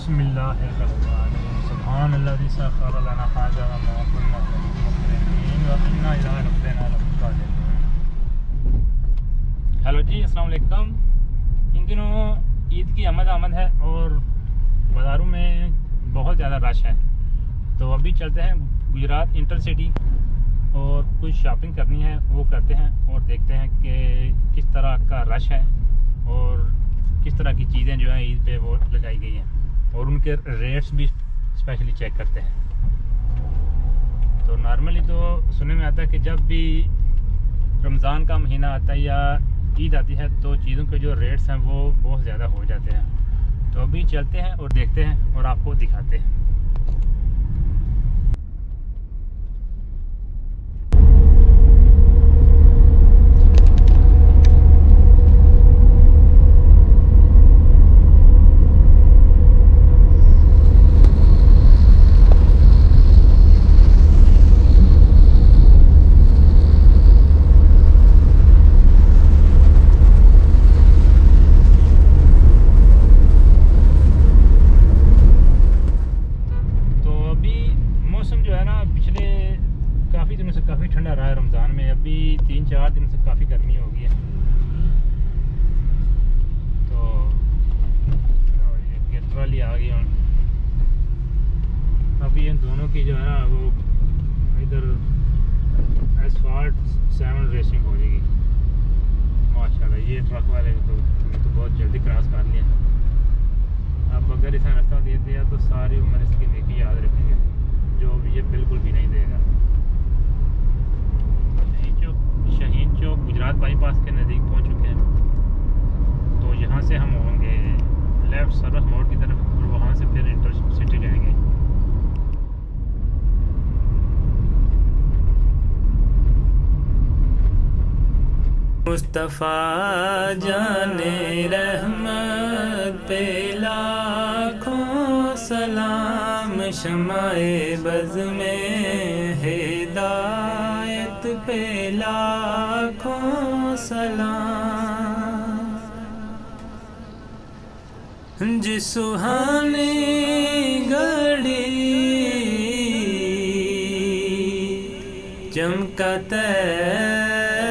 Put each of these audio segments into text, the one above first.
बिस्मिल्लाहिर्रहमानिर्रहीम सुब्हानल्लाज़ी सख़्ख़र लना हाज़ा व मा कुन्ना लहू मुक़रिनीन व इन्ना इला रब्बिना लमुनक़लिबून। हेलो जी, अस्सलाम वालेकुम। इन दिनों ईद की आमद है और बाज़ारों में बहुत ज़्यादा रश है, तो अभी चलते हैं गुजरात इंटरसिटी और कुछ शॉपिंग करनी है, वो करते हैं और देखते हैं कि किस तरह का रश है और किस तरह की चीज़ें जो हैं ईद पे वो लगाई गई हैं और उनके रेट्स भी स्पेशली चेक करते हैं। तो नॉर्मली तो सुनने में आता है कि जब भी रमज़ान का महीना आता है या ईद आती है तो चीज़ों के जो रेट्स हैं वो बहुत ज़्यादा हो जाते हैं। तो अभी चलते हैं और देखते हैं और आपको दिखाते हैं। काफ़ी दिनों से काफ़ी ठंडा रहा है रमज़ान में, अभी 3-4 दिन से काफ़ी गर्मी हो गई है। तो ये ट्रॉली आ गई और अभी इन दोनों की जो है ना वो इधर एसफाल्ट 7 रेसिंग हो जाएगी माशाल्लाह। ये ट्रक वाले तो बहुत जल्दी क्रॉस कर लिया। अब अगर इसे रास्ता दे दिया तो सारी उम्र इसकी नेकी याद रखेंगे, जो ये बिल्कुल भी नहीं देगा। शाहीन चौक गुजरात बाईपास के नज़दीक पहुंच चुके हैं, तो यहाँ से हम होंगे लेफ़्ट सरस मोड़ की तरफ और वहाँ से फिर इंटरसिटी जाएंगे। मुस्तफ़ा जाने रहमत पे लाखों सलाम, शमाए बज़ में हिदायत पे लाखों सलाम। जिस सुहानी घड़ी चमका तैबा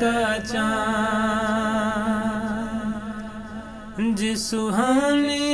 का चाँद, जिस सुहानी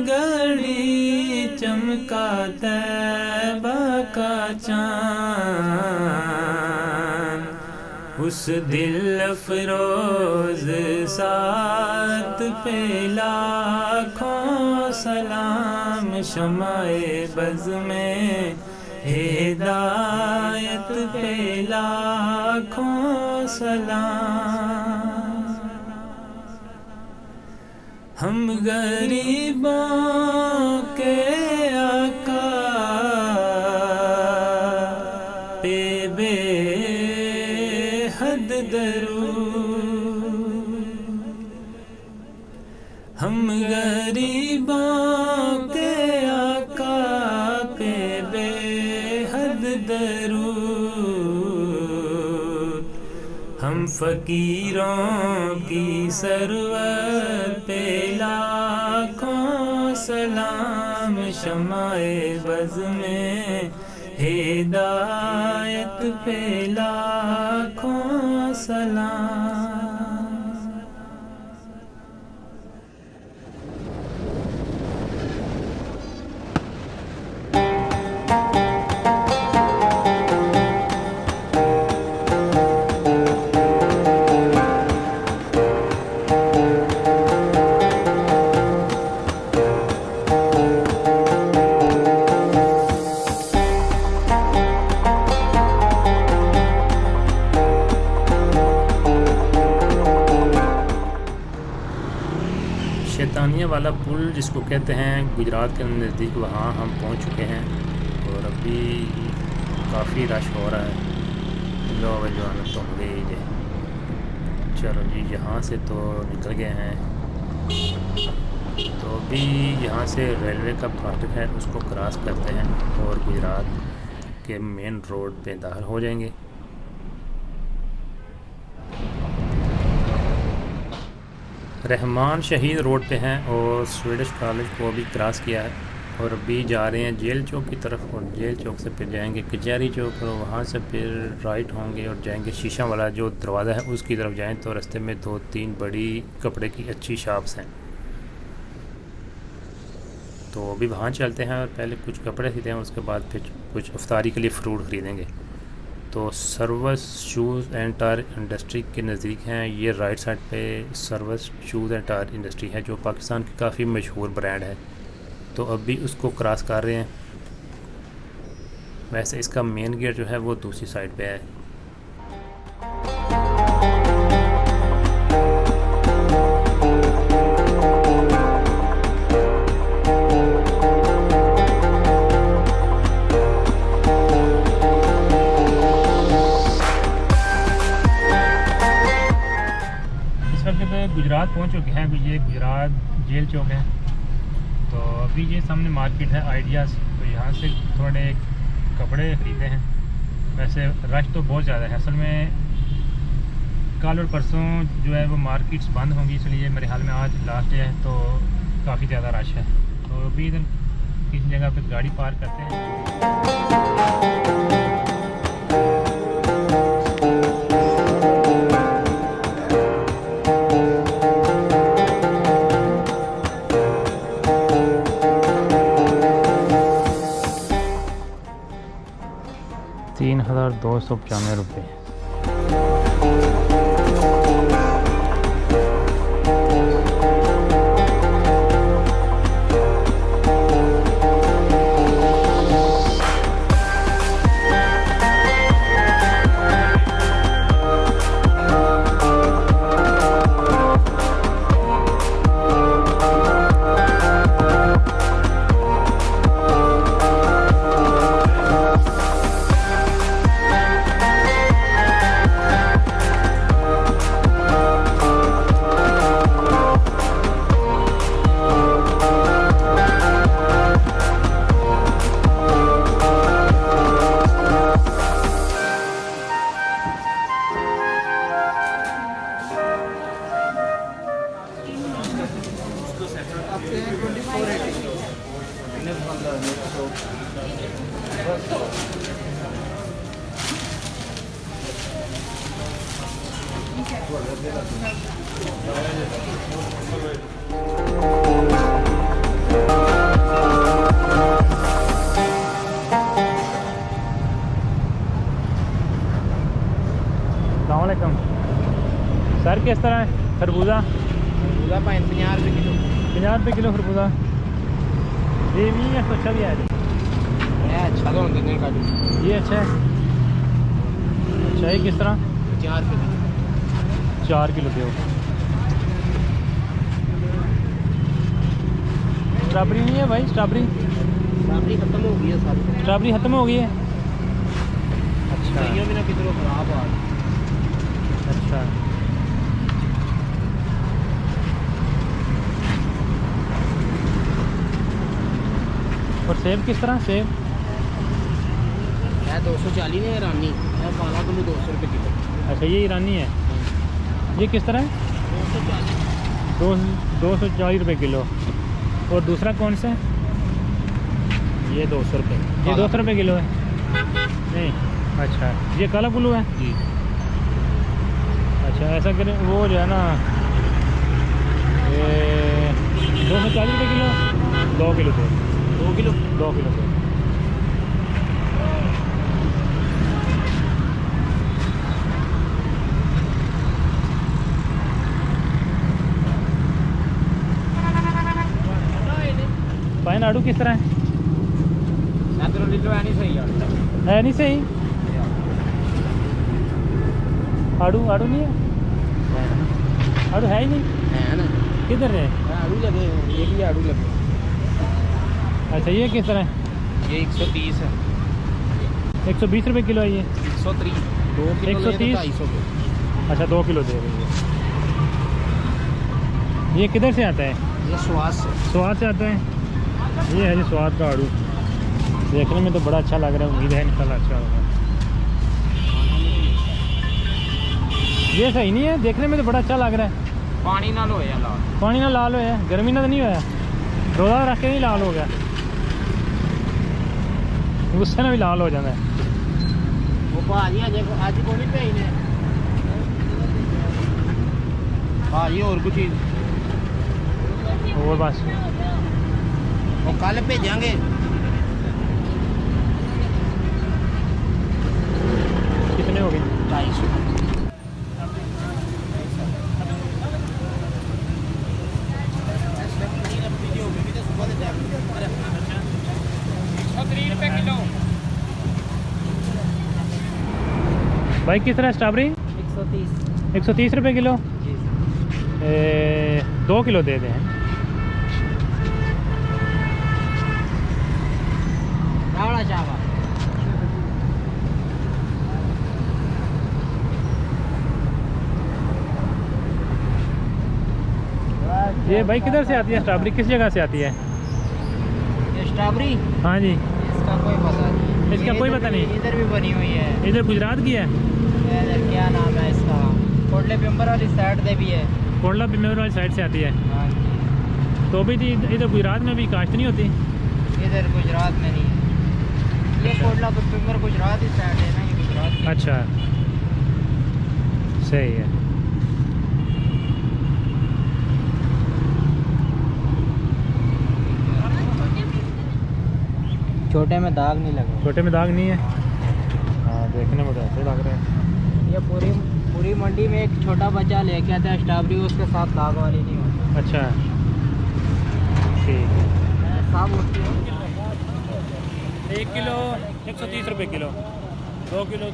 घड़ी चमका तैबा का चाँद, उस दिल अफरोज साथ पे लाखों सलाम, शमाए बज़ में हिदायत पे लाखों सलाम। हम गरीबों के आका पे बेहद दरूद, हम गरीबों के आका पे बेहद दरूद, हम फ़कीरों की सरवत पे लाखों सलाम, शमाए बज़ में हिदायत पे लाखों सलाम। शैतानिया वाला पुल जिसको कहते हैं गुजरात के नज़दीक, वहाँ हम पहुँच चुके हैं और अभी काफ़ी रश हो रहा है। लोग जो आना तो गई है। चलो जी, यहाँ से तो निकल गए हैं, तो अभी यहाँ से रेलवे का फाटक है उसको क्रॉस करते हैं और गुजरात के मेन रोड पे दाखिल हो जाएंगे। रहमान शहीद रोड पे हैं और स्वीडिश कॉलेज को अभी क्रॉस किया है और अभी जा रहे हैं जेल चौक की तरफ। और जेल चौक से फिर जाएंगे कचहरी चौक और वहाँ से फिर राइट होंगे और जाएंगे शीशा वाला जो दरवाज़ा है उसकी तरफ जाएं तो रास्ते में 2-3 बड़ी कपड़े की अच्छी शॉप्स हैं, तो अभी वहाँ चलते हैं और पहले कुछ कपड़े खरीदें और उसके बाद फिर कुछ इफ्तारी के लिए फ़्रूट ख़रीदेंगे। तो सर्वस शूज़ एंड टायर इंडस्ट्री के नज़दीक हैं ये। राइट साइड पे सर्वस शूज़ एंड टायर इंडस्ट्री है जो पाकिस्तान की काफ़ी मशहूर ब्रांड है, तो अभी उसको क्रॉस कर रहे हैं। वैसे इसका मेन गेट जो है वो दूसरी साइड पे है। गुजरात पहुंच चुके हैं। ये गुजरात जेल चौक है, तो अभी ये सामने मार्केट है आइडियाज़, तो यहाँ से थोड़े कपड़े ख़रीदे हैं। वैसे रश तो बहुत ज़्यादा है, असल में कल और परसों जो है वो मार्केट्स बंद होंगी, इसलिए मेरे ख्याल में आज लास्ट डे है तो काफ़ी ज़्यादा रश है। तो अभी इधर किसी जगह पे गाड़ी पार्क करते हैं। 3,295 रुपये। अस्सलामुअलैकुम सर, किस तरह है खरबूजा? खरबूजा 50 रुपये किलो। 50 रुपये किलो खरबूजा। ये भी है तो अच्छा भी है। ये अच्छा तो देने का ये अच्छा है। अच्छा, ये किस तरह? 4 रुपये किलो। 4 किलो दो। स्ट्रॉबेरी नहीं है भाई? स्ट्रॉबेरी खत्म हो गई है सारी। स्ट्रॉबेरी खत्म हो गई है। अच्छा, ये भी ना किधरों खराब आ रही। अच्छा, और सेब किस तरह? सेब है 240 है ईरानी है, काला किलो 200 रुपये किलो। अच्छा, ये ईरानी है। ये किस तरह है? 240 रुपये किलो। और दूसरा कौन सा है? ये 200 रुपये। ये 200 रुपये किलो है। नहीं, अच्छा, ये काला कुल्लू है जी। अच्छा, ऐसा करें वो जो है ना, ये 240 रुपये किलो। 2 किलो दे। 2 किलो 2 किलो दे। पाइन आड़ू किस तरह है? लीटर है नहीं सही यार। है नहीं सही? आड़ू नहीं है? आड़ू है ही नहीं। है ना? किधर है? आड़ू लगे, ये भी आड़ू लगे। अच्छा, ये किस तरह है? ये 130 है। 120 रुपये किलो है ये। 130। 2 किलो 130। 250। अच्छा, 2 किलो दे रही है। ये किधर से आता है? ये स्वाद से। स्वाद से आता है। ये है जी स्वाद का आड़ू। देखने में तो बड़ा अच्छा लग रहा है, उम्मीद है इंशाल्लाह अच्छा होगा। ये सही नहीं है, देखने में तो बड़ा अच्छा लग रहा है। पानी नाल होया लाल। पानी ना लाल होया, गर्मी ना तो नहीं होया, रोज़ा रख के नहीं लाल हो गया, गुस्से ना भी लाल हो जाता है। वो भाजी अज को नहीं भेजने भाजी और कुछ चीज और बस वो कल भेजांगे। कितने हो गए? 250। भाई किस तरह स्ट्रॉबेरी? 130। 130 रुपये किलो। जी 2 किलो दे दें। रावड़ा चावल ये भाई किधर से आती है स्ट्रॉबेरी, किस जगह से आती है? ये स्ट्रॉबेरी हाँ जी, इसका कोई पता नहीं। इसका कोई पता नहीं। इधर भी बनी हुई है। इधर गुजरात की है। इधर क्या नाम है इसका? कोटले पिंबर वाली साइड से भी है। कोटला पिंबर वाली साइड से आती है। हाँ जी। तो भी इधर गुजरात में भी काश्त नहीं होती। इधर गुजरात में नहीं है। ये कोटला पिंबर गुजरात ही साइड है ना, ये गुजरात की। अच्छा सही है। छोटे में दाग नहीं लगा। छोटे में दाग नहीं है। हाँ देखने में तो ऐसे लग रहे हैं। ये पूरी मंडी में एक छोटा बच्चा लेके आता है स्ट्रॉबेरी, उसके साथ दाग वाली नहीं होती। अच्छा ठीक है। साफ होती है। 1 किलो 130 रुपये किलो, 2 किलो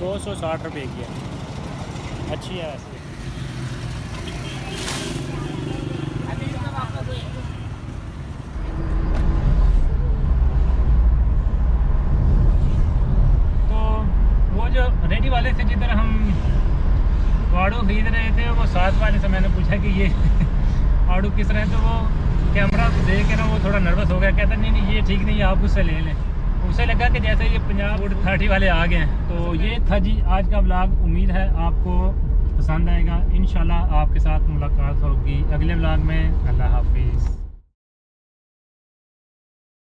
260 रुपये की है। अच्छी है वैसे। तो वो जो रेडी वाले से जिधर हम आड़ू खरीद रहे थे, वो साथ वाले से मैंने पूछा कि ये आड़ू किस रहे हैं, तो वो कैमरा देख के ना वो थोड़ा नर्वस हो गया, कहता नहीं नहीं ये ठीक नहीं है, आप उससे ले लें। उसे लगा कि जैसे ये 50-30 वाले आ गए हैं। तो ये था जी आज का व्लॉग। उम्मीद है आपको पसंद आएगा। इंशाल्लाह आपके साथ मुलाकात होगी अगले व्लॉग में। अल्लाह हाफिज़।